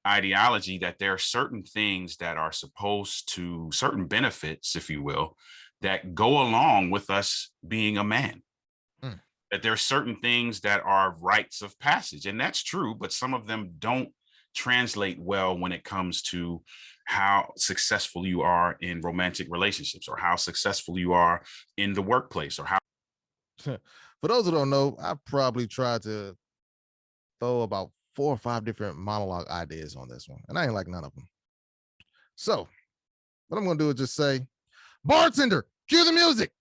ideology that there are certain things that are supposed to, certain benefits, if you will, that go along with us being a man. Mm. That there are certain things that are rites of passage, and that's true, but some of them don't translate well when it comes to how successful you are in romantic relationships, or how successful you are in the workplace, or how. For those who don't know, I probably tried to throw about 4 or 5 different monologue ideas on this one, and I ain't like none of them. So, what I'm going to do is just say, bartender, cue the music.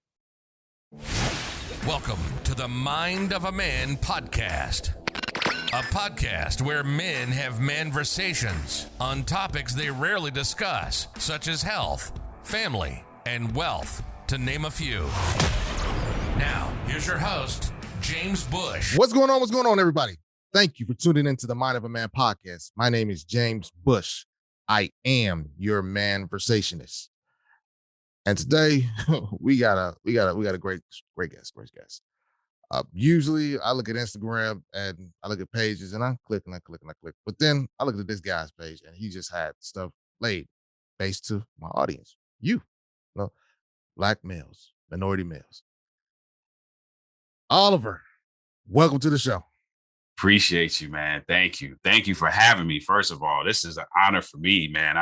Welcome to the Mind of a Man podcast, a podcast where men have manversations on topics they rarely discuss, such as health, family, and wealth, to name a few. Now, here's your host, James Bush. What's going on? What's going on, everybody? Thank you for tuning into the Mind of a Man podcast. My name is James Bush. I am your manversationist. And today we got a great guest. Usually I look at Instagram and I look at pages and I click. But then I look at this guy's page and he just had stuff laid based to my audience. You know, black males, minority males. Oliver, welcome to the show. Appreciate you, man. Thank you for having me. First of all, this is an honor for me, man.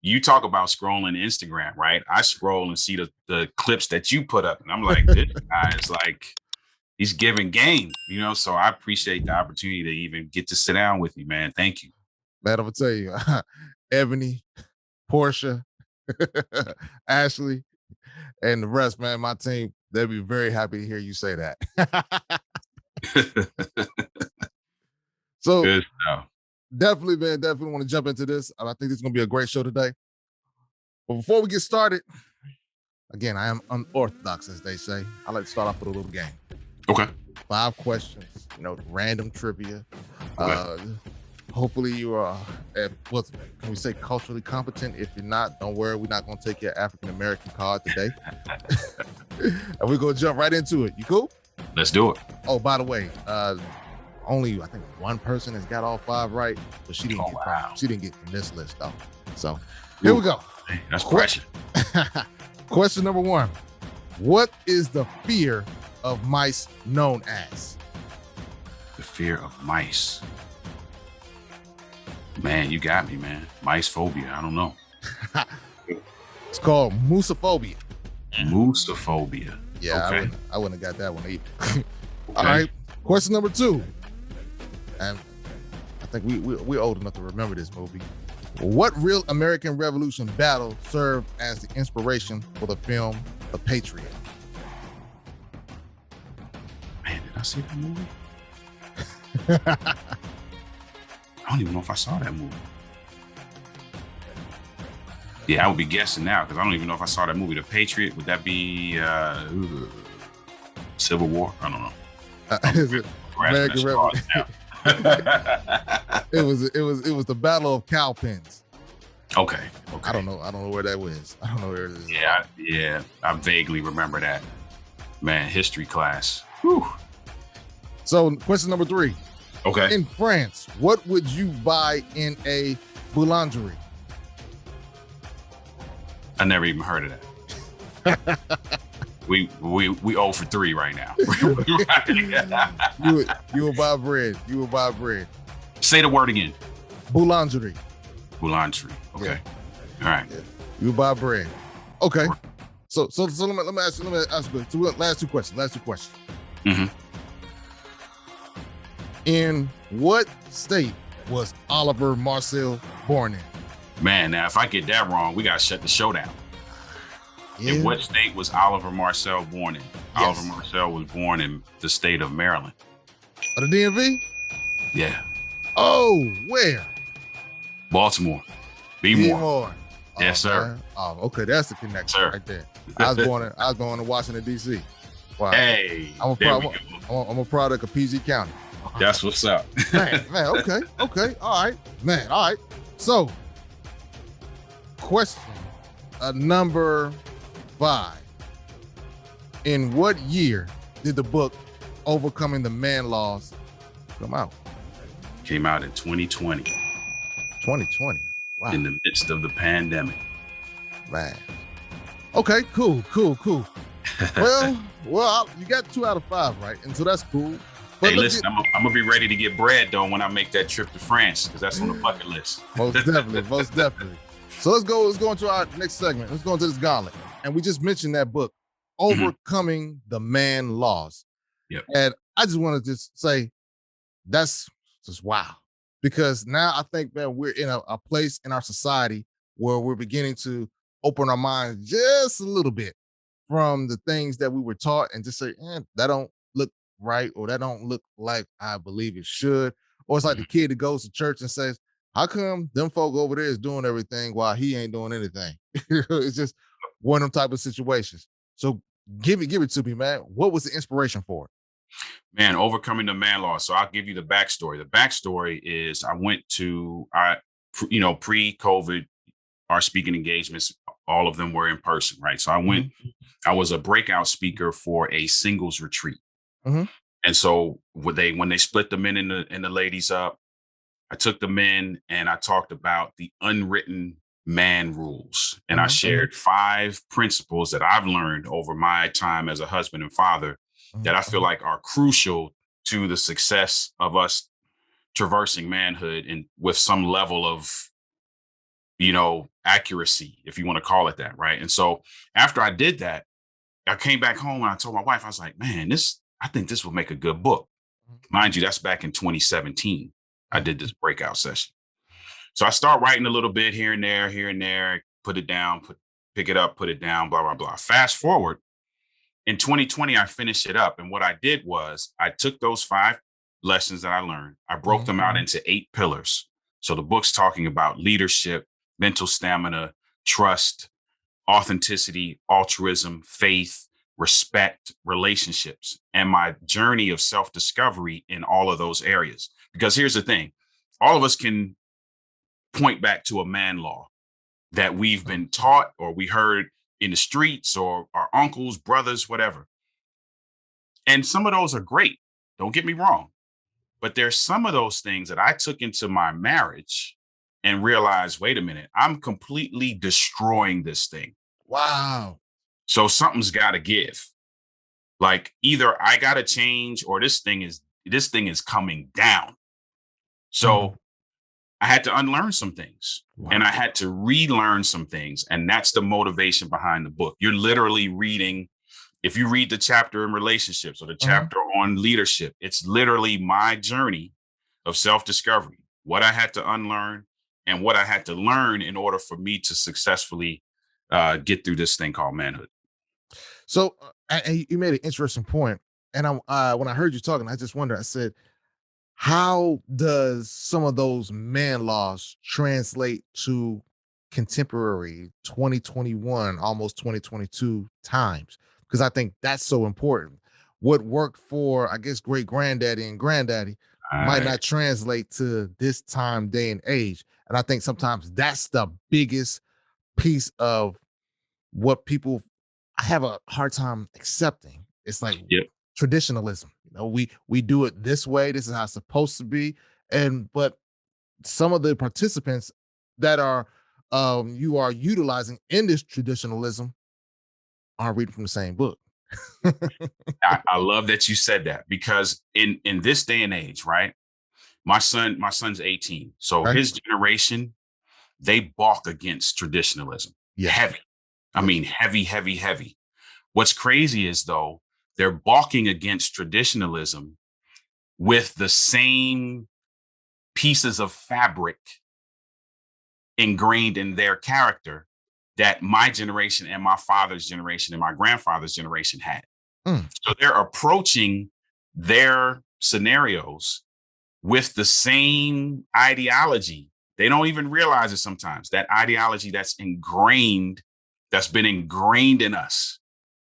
You talk about scrolling Instagram, right? I scroll and see the clips that you put up, and I'm like, this guy is like, he's giving game, so I appreciate the opportunity to even get to sit down with you, man. Thank you. Man, I'm gonna tell you, Ebony, Portia, Ashley, and the rest, man, my team, they'll be very happy to hear you say that. So good stuff. Definitely want to jump into this. I think this is going to be a great show today. But before we get started, again, I am unorthodox, as they say. I like to start off with a little game. Okay. 5 questions, random trivia. Okay. Hopefully you are, can we say culturally competent? If you're not, don't worry. We're not going to take your African-American card today. And we're going to jump right into it. You cool? Let's do it. Oh, by the way, only I think one person has got all 5 right, but she didn't she didn't get from this list though. So here we go. That's pressure. Question number 1. What is the fear of mice known as? The fear of mice. Man, you got me, man. Mice phobia. I don't know. It's called moosophobia. Moosophobia. Yeah, okay. I wouldn't have got that one either. Okay. All right. Question number 2. And I think we're old enough to remember this movie. What real American Revolution battle served as the inspiration for the film The Patriot? Man, did I see that movie? I don't even know if I saw that movie. Yeah, I would be guessing now because I don't even know if I saw that movie. The Patriot, would that be Civil War? I don't know. American Revolution. It was the Battle of Cowpens. Okay. I don't know where that was. I don't know where it is. Yeah. I vaguely remember that. Man, history class. Whew. So, question number 3. Okay. In France, what would you buy in a boulangerie? I never even heard of that. We 0 for 3 right now. You will buy bread. You will buy bread. Say the word again. Boulangerie. Boulangerie. Okay. Yeah. All right. Yeah. You will buy bread. Okay. So let me ask you. So last two questions. Mm-hmm. In what state was Oliver Marcelle born in? Man, now if I get that wrong, we gotta shut the show down. Yeah. In what state was Oliver Marcelle born in? Yes. Oliver Marcelle was born in the state of Maryland. The DMV? Yeah. Oh, where? Baltimore. B. More. Yes, sir. Man. Oh, okay. That's the connection right there. I was born in Washington, D.C. Wow. Hey, I'm a product of PG County. That's what's up. man, okay. All right. So, question number 5. In what year did the book Overcoming the Man Laws come out? Came out in 2020. 2020. Wow. in the midst of the pandemic. Man. Okay, cool. Well, you got 2 out of 5, right? And so that's cool. But hey, listen, I'm gonna be ready to get bread though when I make that trip to France, because that's on the bucket list. Most definitely. So let's go into our next segment. Let's go into this gauntlet. And we just mentioned that book, Overcoming the Man Laws. Yep. And I just want to just say that's just wow. Because now I think that we're in a place in our society where we're beginning to open our minds just a little bit from the things that we were taught and just say, that don't look right, or that don't look like I believe it should. Or it's like the kid that goes to church and says, how come them folk over there is doing everything while he ain't doing anything? It's just one of them type of situations. So give it to me, man. What was the inspiration for it? Man, Overcoming the Man Law. So I'll give you the backstory. The backstory is I went to, pre-COVID, our speaking engagements, all of them were in person, right? So I was a breakout speaker for a singles retreat. And so when they split the men and the ladies up, I took the men and I talked about the unwritten man rules. And I shared 5 principles that I've learned over my time as a husband and father that I feel like are crucial to the success of us traversing manhood, and with some level of, accuracy, if you want to call it that. Right. And so after I did that, I came back home and I told my wife, I was like, man, I think this will make a good book. Mind you, that's back in 2017. I did this breakout session. So I start writing a little bit here and there, put it down, pick it up, put it down, blah, blah, blah. Fast forward, in 2020, I finished it up. And what I did was I took those 5 lessons that I learned, I broke them out into 8 pillars. So the book's talking about leadership, mental stamina, trust, authenticity, altruism, faith, respect, relationships, and my journey of self-discovery in all of those areas. Because here's the thing, all of us can point back to a man law that we've been taught or we heard in the streets or our uncles, brothers, whatever. And some of those are great. Don't get me wrong. But there's some of those things that I took into my marriage and realized, wait a minute, I'm completely destroying this thing. Wow. So something's got to give. Like either I got to change or this thing is coming down. So I had to unlearn some things and I had to relearn some things. And that's the motivation behind the book. You're literally reading, if you read the chapter in relationships or the chapter on leadership, it's literally my journey of self-discovery, what I had to unlearn and what I had to learn in order for me to successfully get through this thing called manhood. So you made an interesting point. And when I heard you talking, I just wondered, I said, how does some of those man laws translate to contemporary 2021, almost 2022 times? Because I think that's so important. What worked for, I guess, great granddaddy and granddaddy might not translate to this time, day, and age. And I think sometimes that's the biggest piece of what people have a hard time accepting. It's like traditionalism. We do it this way. This is how it's supposed to be. But some of the participants that are you are utilizing in this traditionalism aren't reading from the same book. I love that you said that, because in this day and age, right? My son's 18. So his generation, they balk against traditionalism. Heavy. I mean, heavy. What's crazy is, though, they're balking against traditionalism with the same pieces of fabric ingrained in their character that my generation and my father's generation and my grandfather's generation had. So they're approaching their scenarios with the same ideology. They don't even realize it sometimes, that ideology that's been ingrained in us.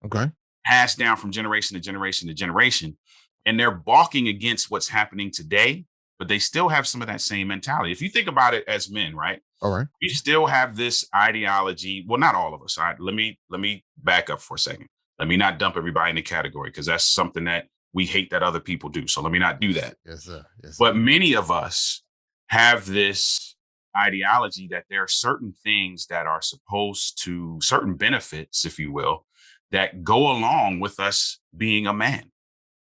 Okay. Passed down from generation to generation to generation. And they're balking against what's happening today, but they still have some of that same mentality. If you think about it as men, right? All right. We still have this ideology. Well, not all of us. Let me back up for a second. Let me not dump everybody in the category, because that's something that we hate that other people do. So let me not do that. Yes, sir. But many of us have this ideology that there are certain things that are supposed to, certain benefits, if you will, that go along with us being a man.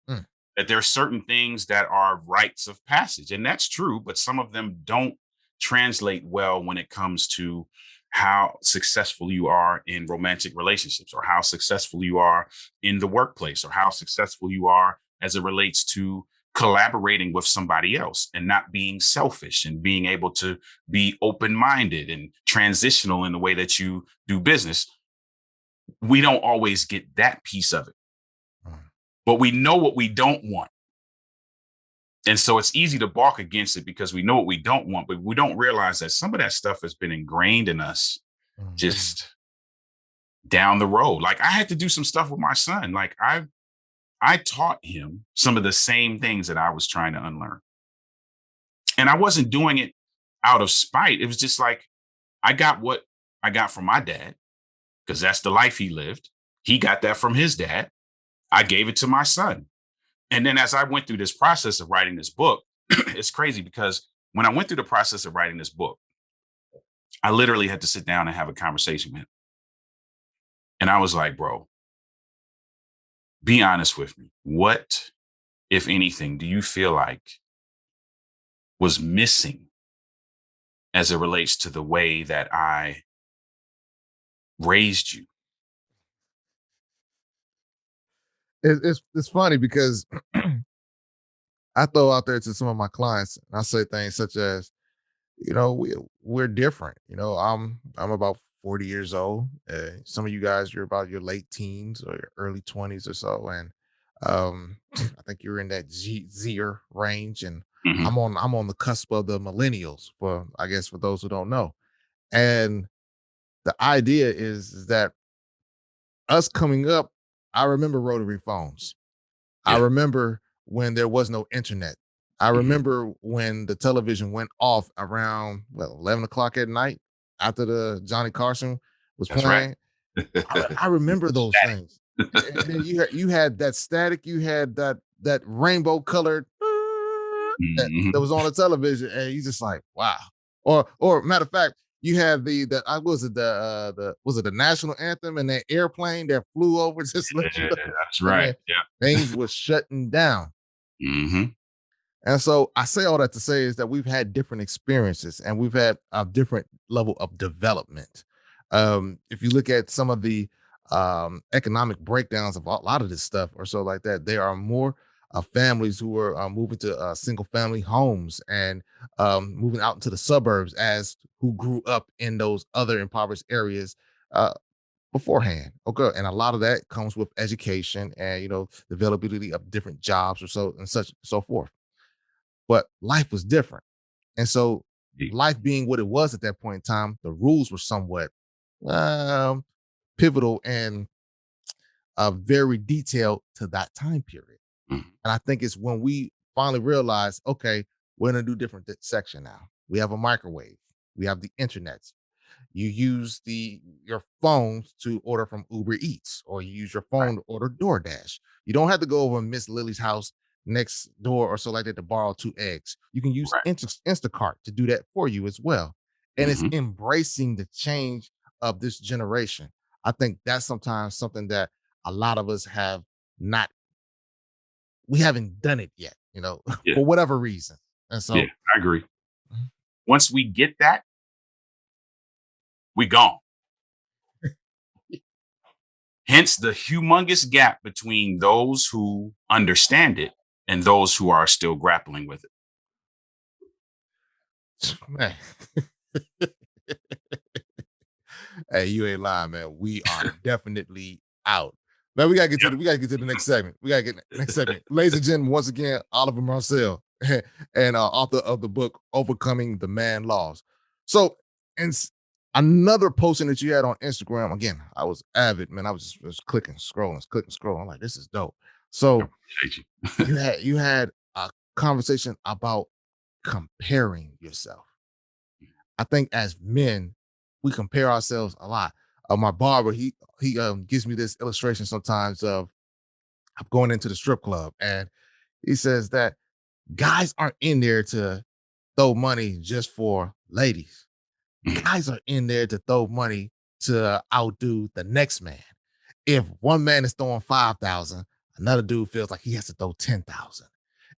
Mm. That there are certain things that are rites of passage. And that's true, but some of them don't translate well when it comes to how successful you are in romantic relationships, or how successful you are in the workplace, or how successful you are as it relates to collaborating with somebody else and not being selfish and being able to be open-minded and transitional in the way that you do business. We don't always get that piece of it, but we know what we don't want. And so it's easy to balk against it because we know what we don't want, but we don't realize that some of that stuff has been ingrained in us just down the road. Like, I had to do some stuff with my son. Like, I taught him some of the same things that I was trying to unlearn. And I wasn't doing it out of spite. It was just like, I got what I got from my dad, because that's the life he lived. He got that from his dad. I gave it to my son. And then as I went through this process of writing this book, it's crazy because when I went through the process of writing this book, I literally had to sit down and have a conversation with him. And I was like, bro, be honest with me. What, if anything, do you feel like was missing as it relates to the way that I raised you? It's funny because I throw out there to some of my clients, and I say things such as, we're different. I'm about 40 years old. Some of you guys, you're about your late teens or your early 20s or so, and I think you're in that Zer range, and Mhm. I'm on the cusp of the millennials. For I guess for those who don't know, and the idea is that us coming up, I remember rotary phones. I Yeah. remember when there was no internet. I Mhm. remember when the television went off around 11 o'clock at night after the Johnny Carson was That's right. playing. I remember those Static. things. And then you had that static, you had that rainbow colored that Mhm. was on the television, and you just like, wow. Or matter of fact, you had the I was it the was it the national anthem and that airplane that flew over just to let you Yeah, know. that's I right. mean, Yeah. things were shutting down. Mhm. And so I say all that to say is that we've had different experiences and we've had a different level of development. If you look at some of the economic breakdowns of a lot of this stuff or so like that, there are more families who are moving to single family homes and moving out into the suburbs as who grew up in those other impoverished areas uh, beforehand. Okay. And a lot of that comes with education and, the availability of different jobs or so and such and so forth, but life was different. And so, life being what it was at that point in time, the rules were somewhat um, pivotal and very detailed to that time period. Mhm. And I think it's when we finally realize, okay, we're in a new different section now. We have a microwave, we have the internet, you use your phone to order from Uber Eats, or you use your Right. phone to order DoorDash. You don't have to go over Miss Lily's house next door or so like that to borrow 2 eggs. You can use Right. Instacart to do that for you as well. And it's Mhm. embracing the change of this generation. I think that's sometimes something that a lot of us have not, we haven't done it yet, Yeah. for whatever reason. And Yeah. so, I agree. Mhm. Once we get that, we gone. Hence the humongous gap between those who understand it and those who are still grappling with it. Man. Hey, you ain't lying, man. We are definitely out. Man, we gotta get to the next segment. We gotta get next segment. Ladies and gentlemen, once again, Oliver Marcelle and author of the book Overcoming the Man Laws. So, and another posting that you had on Instagram, again, I was avid, man. I was just clicking, scrolling, clicking, scrolling. I'm like, this is dope. I So appreciate you. you had a conversation about comparing yourself. I think as men, we compare ourselves a lot. My barber, he gives me this illustration sometimes of going into the strip club, and he says that guys aren't in there to throw money just for ladies. Mhm. Guys are in there to throw money to outdo the next man. If one man is throwing 5,000, another dude feels like he has to throw 10,000.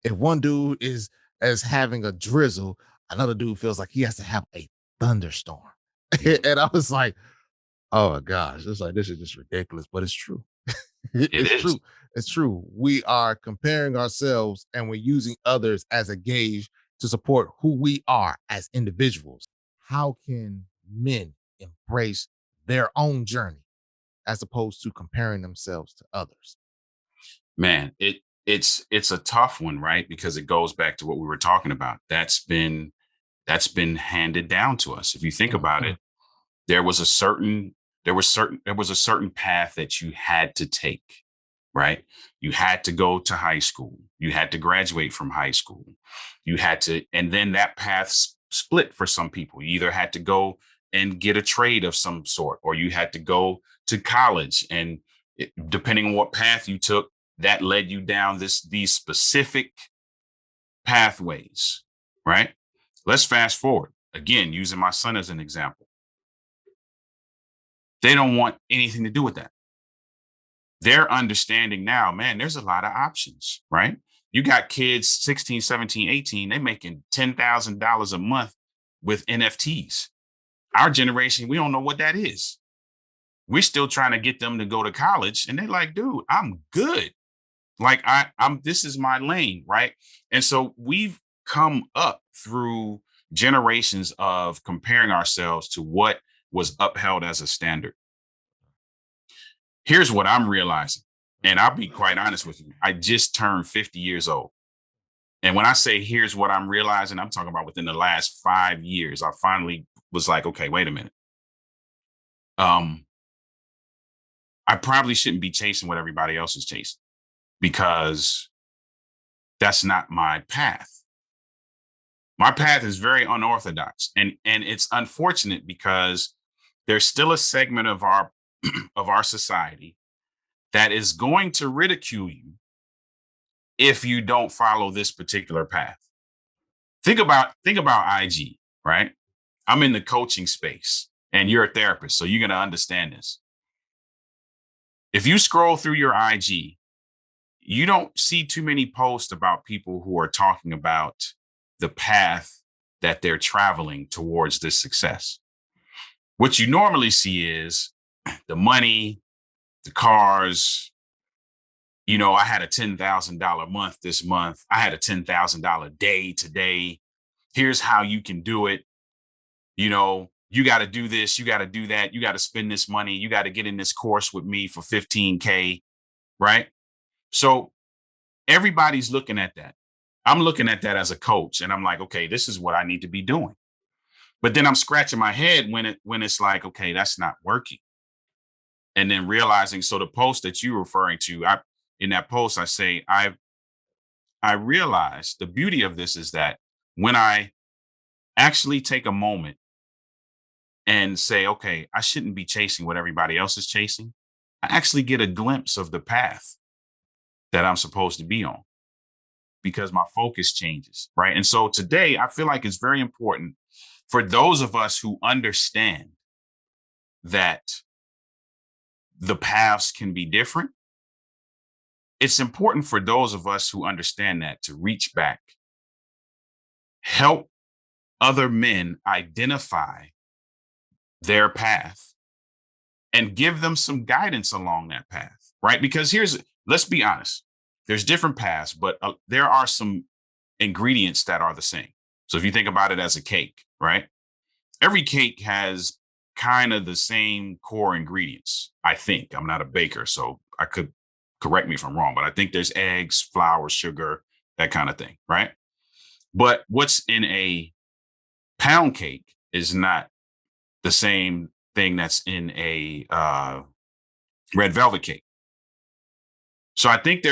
If one dude is as having a drizzle, another dude feels like he has to have a thunderstorm. And I was like, oh my gosh, it's like this is just ridiculous, but it's true. It It's is. true. It's true. We are comparing ourselves and we're using others as a gauge to support who we are as individuals. How can men embrace their own journey as opposed to comparing themselves to others? Man, it's a tough one, right? Because it goes back to what we were talking about. That's been handed down to us. If you think about Mhm. it, there was a certain there was a certain path that you had to take, right? You had to go to high school. You had to graduate from high school. You had to, and then that path split for some people. You either had to go and get a trade of some sort, or you had to go to college. And depending on what path you took, that led you down these specific pathways, right? Let's fast forward again, using my son as an example. They don't want anything to do with that. They're understanding now, man, there's a lot of options, right? You got kids 16, 17, 18, they making $10,000 a month with NFTs. Our generation, we don't know what that is. We're still trying to get them to go to college and they're like, dude, I'm good. Like I'm this is my lane, right? And so we've come up through generations of comparing ourselves to what was upheld as a standard. Here's what I'm realizing. And I'll be quite honest with you. I just turned 50 years old. And when I say here's what I'm realizing, I'm talking about within the last 5 years. I finally was like, okay, wait a minute. Um, I probably shouldn't be chasing what everybody else is chasing because that's not my path. My path is very unorthodox. And it's unfortunate because there's still a segment of our of our society that is going to ridicule you if you don't follow this particular path. Think about IG, right? I'm in the coaching space and you're a therapist, so you're going to understand this. If you scroll through your IG, you don't see too many posts about people who are talking about the path that they're traveling towards this success. What you normally see is the money, the cars. I had a $10,000 month this month. I had a $10,000 day today. Here's how you can do it. You got to do this, you got to do that, you got to spend this money, you got to get in this course with me for 15K, right? So everybody's looking at that. I'm looking at that as a coach and I'm like, okay, this is what I need to be doing. But then I'm scratching my head when it's like, okay, that's not working. And then realizing, so the post that you're referring to, in that post, I say, I realize the beauty of this is that when I actually take a moment and say, okay, I shouldn't be chasing what everybody else is chasing, I actually get a glimpse of the path that I'm supposed to be on because my focus changes. Right. And so today, I feel like it's very important for those of us who understand that the paths can be different. It's important for those of us who understand that to reach back, help other men identify their path and give them some guidance along that path, right? Because let's be honest, there's different paths, but there are some ingredients that are the same. So if you think about it as a cake, right? Every cake has kind of the same core ingredients. I think I'm not a baker, so I could correct me if I'm wrong, but I think there's eggs, flour, sugar, that kind of thing, right? But what's in a pound cake is not the same thing that's in a red velvet cake. So I think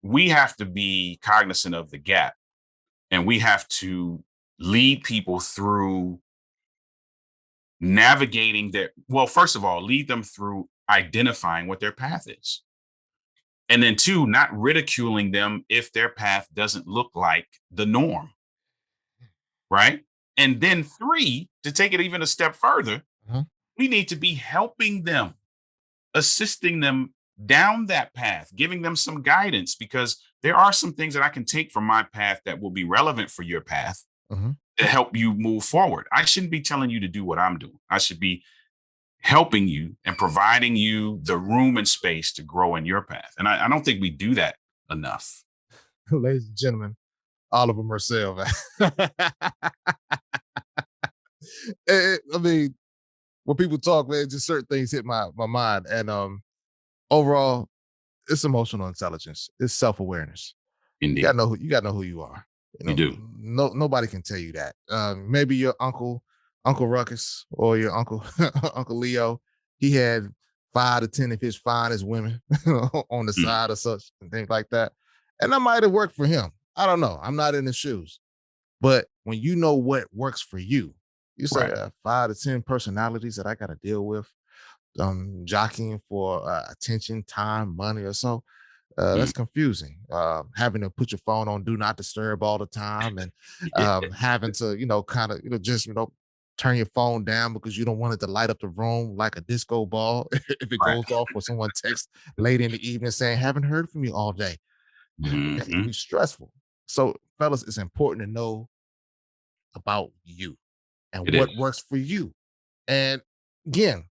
we have to be cognizant of the gap and we have to lead people through navigating well, first of all, lead them through identifying what their path is. And then two, not ridiculing them if their path doesn't look like the norm. right? And then 3, to take it even a step further, Mhm. we need to be helping them, assisting them down that path, giving them some guidance, because there are some things that I can take from my path that will be relevant for your path Mhm. to help you move forward. I shouldn't be telling you to do what I'm doing. I should be helping you and providing you the room and space to grow in your path. And I don't think we do that enough. Ladies and gentlemen, Oliver Marcelle, man. I mean, when people talk, man, just certain things hit my mind. And overall, it's emotional intelligence. It's self-awareness. You gotta Indeed. know you gotta know who you are. You You know, do. nobody can tell you that. Maybe your Uncle Ruckus, or your uncle Uncle Leo. He had 5 to 10 of his finest women on the Mm, side or such and things like that. And that might have worked for him. I don't know. I'm not in his shoes. But when you know what works for you, you say right. 5 to 10 personalities that I got to deal with, jockeying for attention, time, money, or so. Mm. That's confusing. Having to put your phone on do not disturb all the time, and having to, kind of, just, turn your phone down because you don't want it to light up the room like a disco ball if it Right. goes off, or someone texts late in the evening saying, "Haven't heard from you all day." It can Hmm. be stressful. So, fellas, it's important to know about you and It what is. works for you. And again,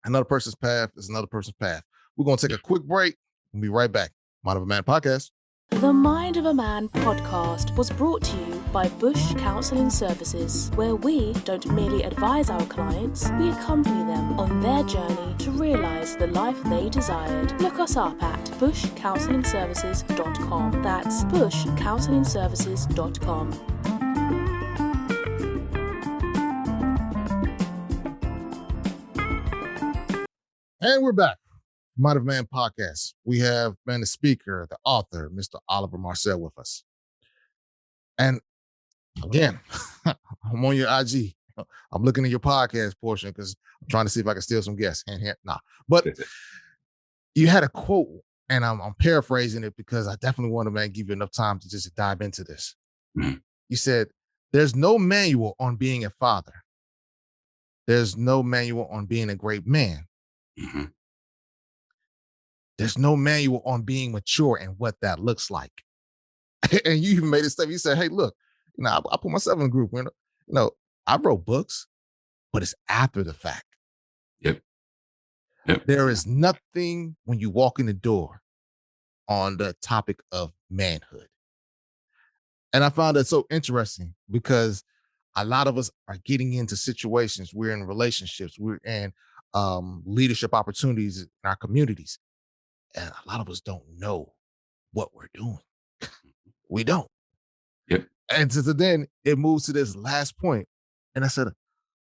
another person's path is another person's path. We're going to take Yeah. a quick break. We'll be right back. Mind of a Man podcast. The Mind of a Man podcast was brought to you by Bush Counselling Services, where we don't merely advise our clients, we accompany them on their journey to realise the life they desired. Look us up at bushcounselingservices.com. That's bushcounselingservices.com. And we're back. Mind of a Man podcast. We have the speaker, the author, Mr. Oliver Marcelle with us. And again, I'm on your IG. I'm looking at your podcast portion because I'm trying to see if I can steal some guests. Hint, hint. Nah. But you had a quote, and I'm paraphrasing it because I definitely want to, man, give you enough time to just dive into this. Mhm. You said, "There's no manual on being a father. There's no manual on being a great man. Mhm. There's no manual on being mature and what that looks like." And you even made a statement. You said, "Hey, look, I put myself in a group. I wrote books, but it's after the fact. Yep. Yep. There is nothing when you walk in the door on the topic of manhood." And I found that so interesting because a lot of us are getting into situations, we're in relationships, we're in leadership opportunities in our communities, and a lot of us don't know what we're doing. We don't. Yep. And so then it moves to this last point, and I said,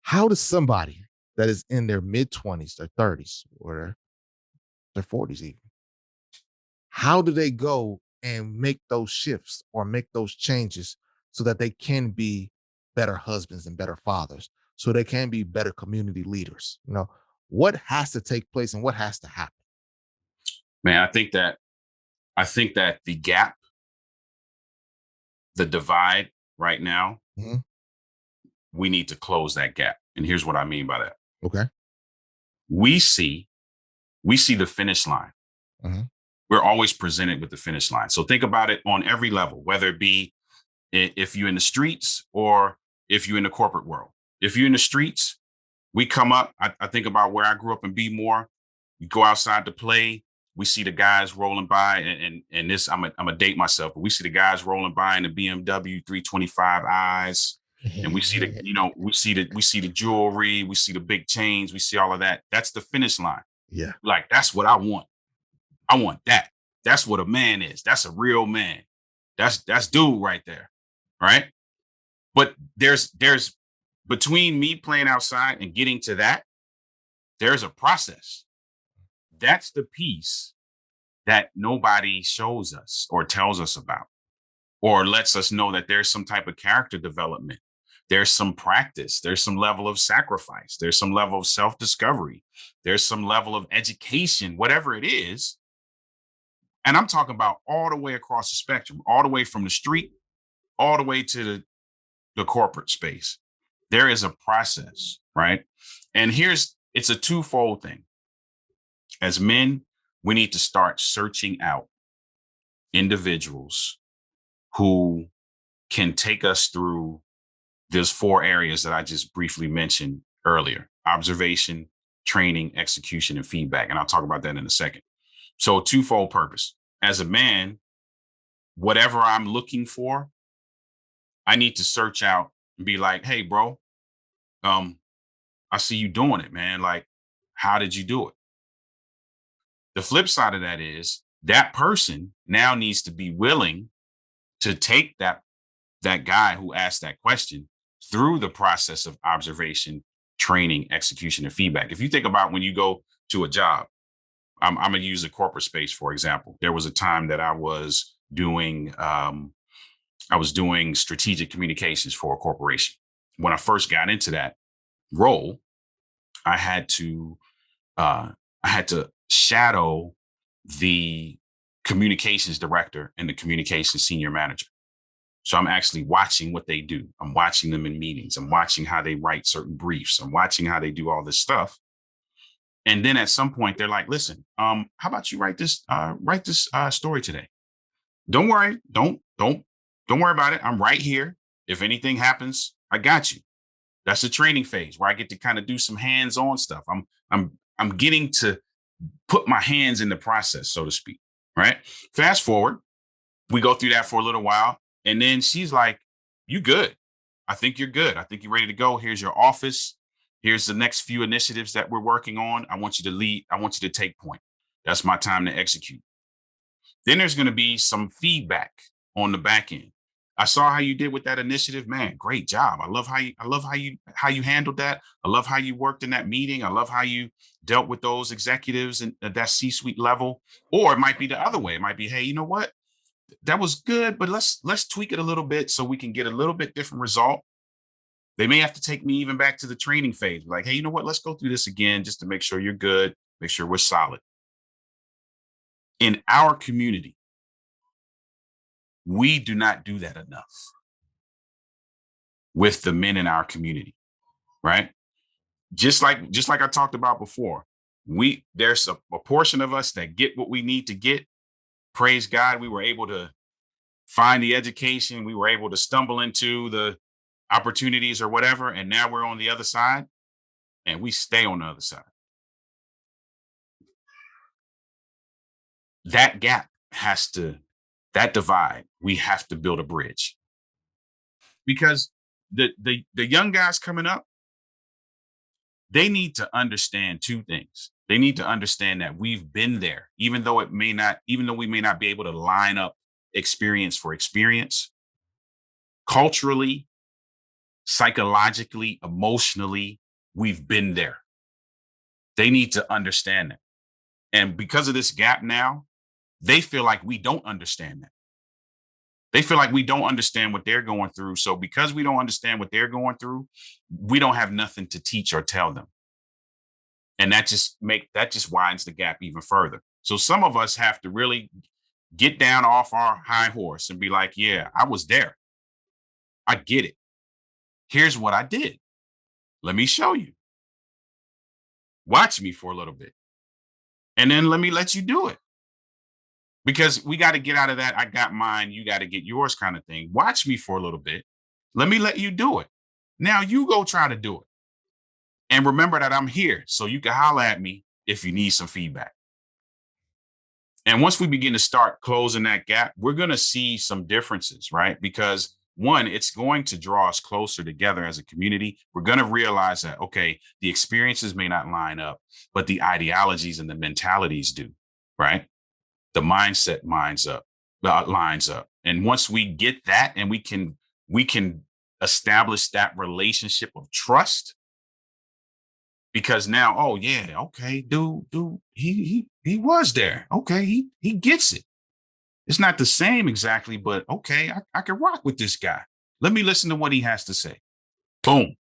how does somebody that is in their mid-20s, their 30s, or their 40s even, how do they go and make those shifts or make those changes so that they can be better husbands and better fathers, so they can be better community leaders? What has to take place and what has to happen? Man, I think that the gap, the divide right now, Mhm. we need to close that gap. And here's what I mean by that. Okay. We see the finish line. Mhm. We're always presented with the finish line. So think about it on every level, whether it be if you're in the streets or if you're in the corporate world. If you're in the streets, we come up. I think about where I grew up in More. You go outside to play. We see the guys rolling by, and this I'm a date myself, but we see the guys rolling by in the BMW 325i's, and we see the jewelry, we see the big chains, we see all of that. That's the finish line. Yeah. Like that's what I want. I want that. That's what a man is. That's a real man. That's dude right there, right? But there's between me playing outside and getting to that, there's a process. That's the piece that nobody shows us or tells us about or lets us know that there's some type of character development. There's some practice. There's some level of sacrifice. There's some level of self discovery. There's some level of education, whatever it is. And I'm talking about all the way across the spectrum, all the way from the street, all the way to the corporate space, there is a process, right? And it's a twofold thing. As men, we need to start searching out individuals who can take us through those 4 areas that I just briefly mentioned earlier: observation, training, execution, and feedback. And I'll talk about that in a second. So twofold purpose. As a man, whatever I'm looking for, I need to search out and be like, hey, bro, I see you doing it, man. Like, how did you do it? The flip side of that is that person now needs to be willing to take that guy who asked that question through the process of observation, training, execution, and feedback. If you think about when you go to a job, I'm going to use the corporate space, for example. There was a time that I was doing strategic communications for a corporation. When I first got into that role, I had to shadow the communications director and the communications senior manager. So I'm actually watching what they do. I'm watching them in meetings. I'm watching how they write certain briefs. I'm watching how they do all this stuff. And then at some point they're like, listen, how about you write this story today? Don't worry. Don't worry about it. I'm right here. If anything happens, I got you. That's the training phase where I get to kind of do some hands-on stuff. I'm getting to put my hands in the process, so to speak. Right. Fast forward, we go through that for a little while. And then she's like, you good. I think you're good. I think you're ready to go. Here's your office. Here's the next few initiatives that we're working on. I want you to lead. I want you to take point. That's my time to execute. Then there's going to be some feedback on the back end. I saw how you did with that initiative, man. Great job. I love how you handled that. I love how you worked in that meeting. I love how you dealt with those executives and that C-suite level. Or it might be the other way. It might be, hey, you know what? That was good, but let's tweak it a little bit so we can get a little bit different result. They may have to take me even back to the training phase. Like, hey, you know what? Let's go through this again just to make sure you're good, make sure we're solid. In our community, we do not do that enough with the men in our community, right? Just like I talked about before, there's a portion of us that get what we need to get. Praise God, we were able to find the education. We were able to stumble into the opportunities or whatever. And now we're on the other side and we stay on the other side. That gap that divide, we have to build a bridge. Because the young guys coming up, they need to understand 2 things. They need to understand that we've been there, even though we may not be able to line up experience for experience. Culturally, psychologically, emotionally, we've been there. They need to understand that. And because of this gap now, they feel like we don't understand that. They feel like we don't understand what they're going through. So because we don't understand what they're going through, we don't have nothing to teach or tell them. And that just widens the gap even further. So some of us have to really get down off our high horse and be like, yeah, I was there. I get it. Here's what I did. Let me show you. Watch me for a little bit. And then let me let you do it. Because we got to get out of that I got mine, you got to get yours kind of thing. Watch me for a little bit. Let me let you do it. Now you go try to do it. And remember that I'm here so you can holler at me if you need some feedback. And once we begin to start closing that gap, we're going to see some differences, right? Because 1, it's going to draw us closer together as a community. We're going to realize that, okay, the experiences may not line up, but the ideologies and the mentalities do, right? The mindset lines up. And once we get that and we can establish that relationship of trust, because now, oh yeah, okay, dude, he was there. Okay, he gets it. It's not the same exactly, but okay, I can rock with this guy. Let me listen to what he has to say. Boom.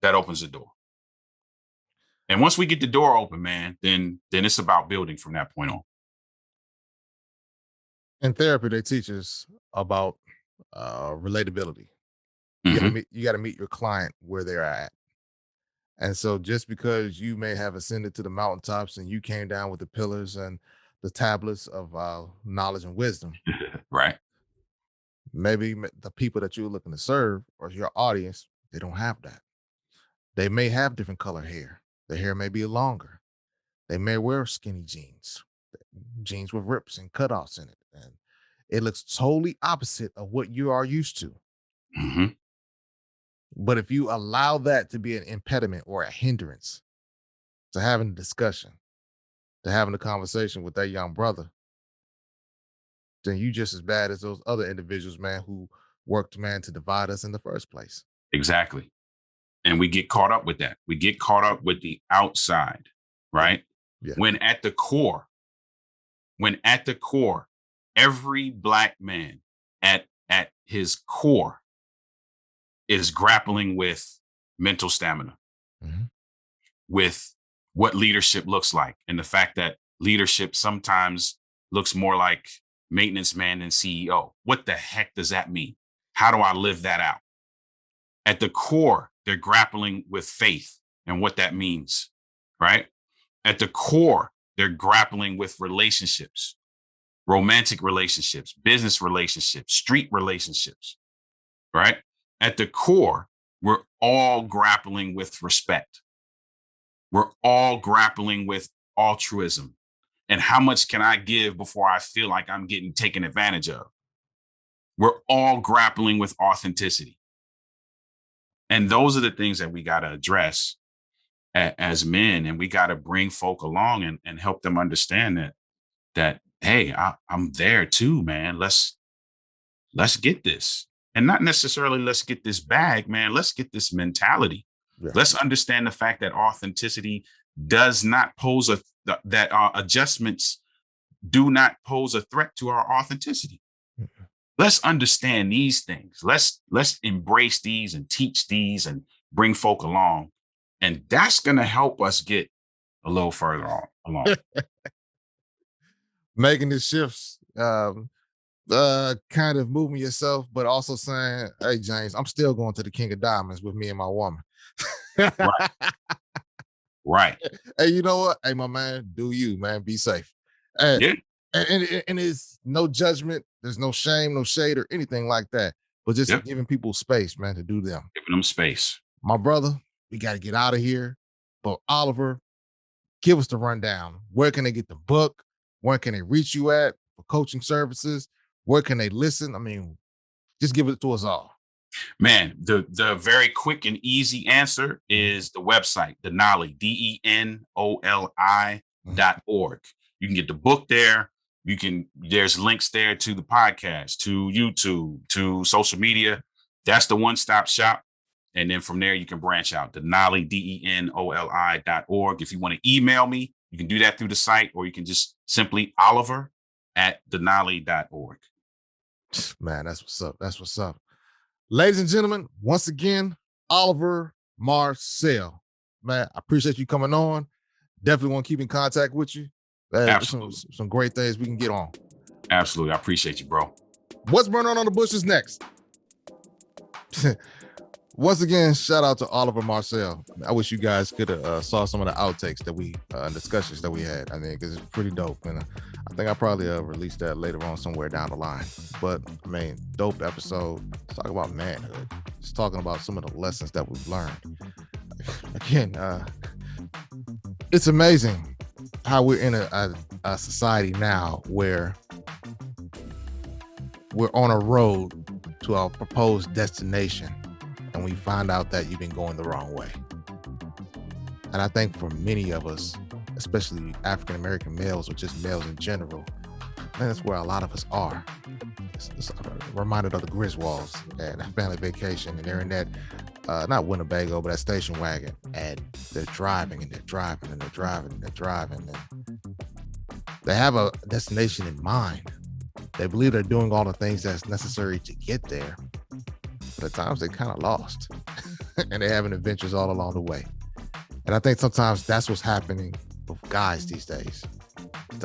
That opens the door. And once we get the door open, man, then it's about building from that point on. In therapy, they teach us about relatability. You got to meet your client where they're at. And so just because you may have ascended to the mountaintops and you came down with the pillars and the tablets of knowledge and wisdom, Right. maybe the people that you're looking to serve or your audience, they don't have that. They may have different color hair. Their hair may be longer. They may wear skinny jeans, jeans with rips and cutoffs in it. And it looks totally opposite of what you are used to. Mm-hmm. But if you allow that to be an impediment or a hindrance to having a discussion, to having a conversation with that young brother, then you just as bad as those other individuals, man, who worked, man, to divide us in the first place. Exactly. And we get caught up with that. We get caught up with the outside, right? Yeah. When at the core, every Black man at his core is grappling with mental stamina, with what leadership looks like, and the fact that leadership sometimes looks more like maintenance man than CEO. What the heck does that mean? How do I live that out? At the core, they're grappling with faith and what that means, right? At the core, they're grappling with relationships, romantic relationships, business relationships, street relationships, right? At the core, we're all grappling with respect. We're all grappling with altruism. And how much can I give before I feel like I'm getting taken advantage of? We're all grappling with authenticity. And those are the things that we got to address as men. And we got to bring folk along and help them understand that, hey, I'm there too, man. Let's get this. And not necessarily let's get this bag, man. Let's get this mentality. Yeah. Let's understand the fact that authenticity does not pose that our adjustments do not pose a threat to our authenticity. Mm-hmm. Let's understand these things. Let's embrace these and teach these and bring folk along. And that's going to help us get a little further along. Making the shifts, kind of moving yourself, but also saying, hey, James, I'm still going to the King of Diamonds with me and my woman. Right. Right. Hey, you know what? Hey, my man, do you, man, be safe. And, yeah. And it's no judgment. There's no shame, no shade or anything like that, but just giving people space, man, to do them. Giving them space. My brother, we got to get out of here. But Oliver, give us the rundown. Where can they get the book? Where can they reach you at for coaching services? Where can they listen? I mean, just give it to us all. Man, the very quick and easy answer is the website, Denoli, DENOLI.org. You can get the book there. There's links there to the podcast, to YouTube, to social media. That's the one-stop shop. And then from there, you can branch out, Denoli, DENOLI.org. If you want to email me, you can do that through the site, or you can just simply Oliver@Denoli.org. Man, that's what's up. That's what's up. Ladies and gentlemen, once again, Oliver Marcelle. Man, I appreciate you coming on. Definitely want to keep in contact with you. Some great things we can get on. Absolutely. I appreciate you, bro. What's burning on the bushes next? Once again, shout out to Oliver Marcelle. I wish you guys could have saw some of the outtakes that we discussions that we had. I think it's pretty dope, and I think I probably released that later on somewhere down the line. But I mean, dope episode. Let's talk about manhood. Just talking about some of the lessons that we've learned. Again, it's amazing how we're in a society now where we're on a road to our proposed destination, and we find out that you've been going the wrong way. And I think for many of us, especially African-American males or just males in general, man, that's where a lot of us are. It's reminded of the Griswolds and a family vacation, and they're in that, not Winnebago, but that station wagon, and they're driving and they're driving and they're driving and they're driving. And they have a destination in mind. They believe they're doing all the things that's necessary to get there. But at times they're kind of lost and they're having adventures all along the way. And I think sometimes that's what's happening with guys these days.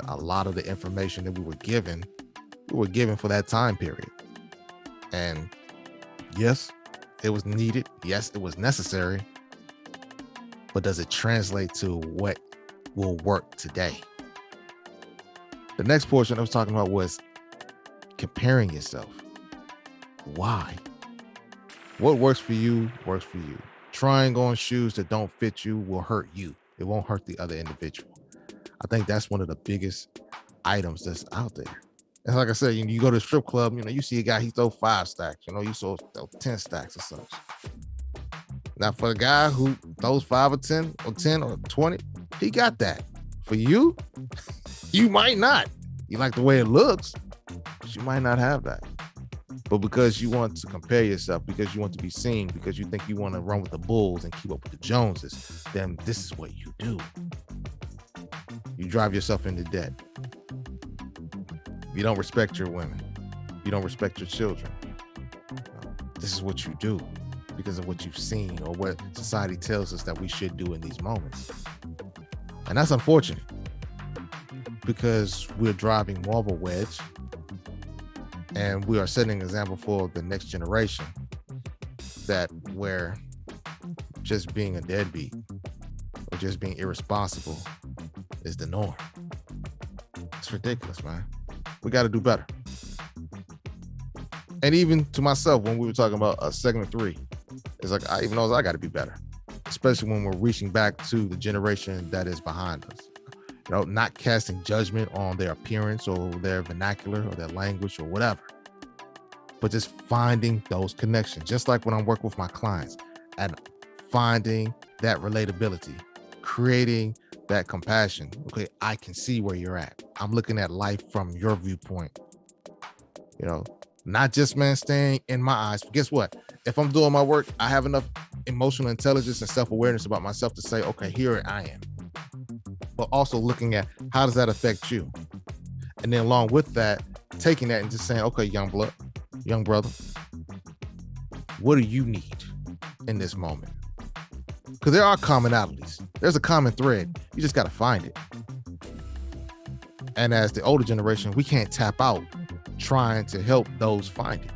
A lot of the information that we were given for that time period. And yes, it was needed. Yes, it was necessary. But does it translate to what will work today? The next portion I was talking about was comparing yourself. Why? What works for you works for you. Trying on shoes that don't fit you will hurt you. It won't hurt the other individual. I think that's one of the biggest items that's out there. And like I said, you go to a strip club, you see a guy, he throw 5 stacks, you throw 10 stacks or such. Now for the guy who throws 5 or 10 or 20, he got that. For you, you might not. You like the way it looks, but you might not have that. But because you want to compare yourself, because you want to be seen, because you think you want to run with the Bulls and keep up with the Joneses, then this is what you do. You drive yourself into debt. You don't respect your women. You don't respect your children. This is what you do because of what you've seen or what society tells us that we should do in these moments. And that's unfortunate because we're driving more of a wedge and we are setting an example for the next generation that where just being a deadbeat or just being irresponsible is the norm. It's ridiculous, man. We got to do better. And even to myself, when we were talking about segment 3, it's like, I even know I got to be better, especially when we're reaching back to the generation that is behind us. Not casting judgment on their appearance or their vernacular or their language or whatever, but just finding those connections. Just like when I'm working with my clients and finding that relatability, creating that compassion. Okay, I can see where you're at. I'm looking at life from your viewpoint. Not just, man, staying in my eyes. But guess what? If I'm doing my work, I have enough emotional intelligence and self-awareness about myself to say, okay, here I am. But also looking at how does that affect you? And then along with that, taking that and just saying, okay, young brother, what do you need in this moment? Because there are commonalities. There's a common thread. You just got to find it. And as the older generation, we can't tap out trying to help those find it.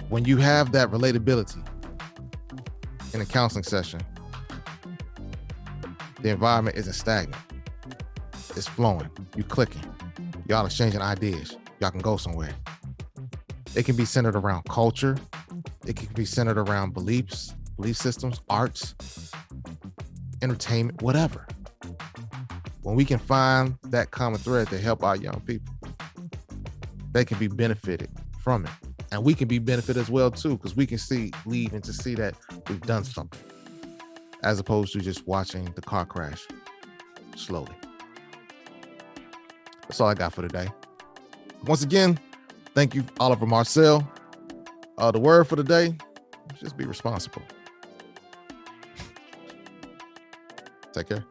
When you have that relatability in a counseling session, the environment isn't stagnant. It's flowing. You clicking. Y'all exchanging ideas. Y'all can go somewhere. It can be centered around culture. It can be centered around belief systems, arts, entertainment, whatever. When we can find that common thread to help our young people, they can be benefited from it. And we can be benefited as well too, because we can leave and to see that we've done something, as opposed to just watching the car crash slowly. That's all I got for today. Once again, thank you, Oliver Marcelle. The word for the day, just be responsible. Take care.